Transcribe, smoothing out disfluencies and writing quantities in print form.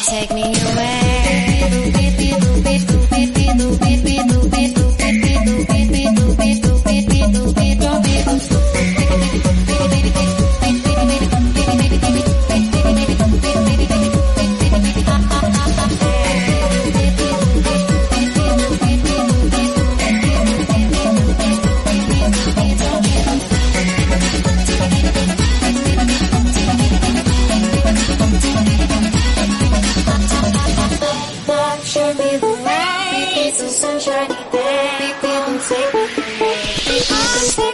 take me away. Show me the way, it's a sunshiny day. People take me away.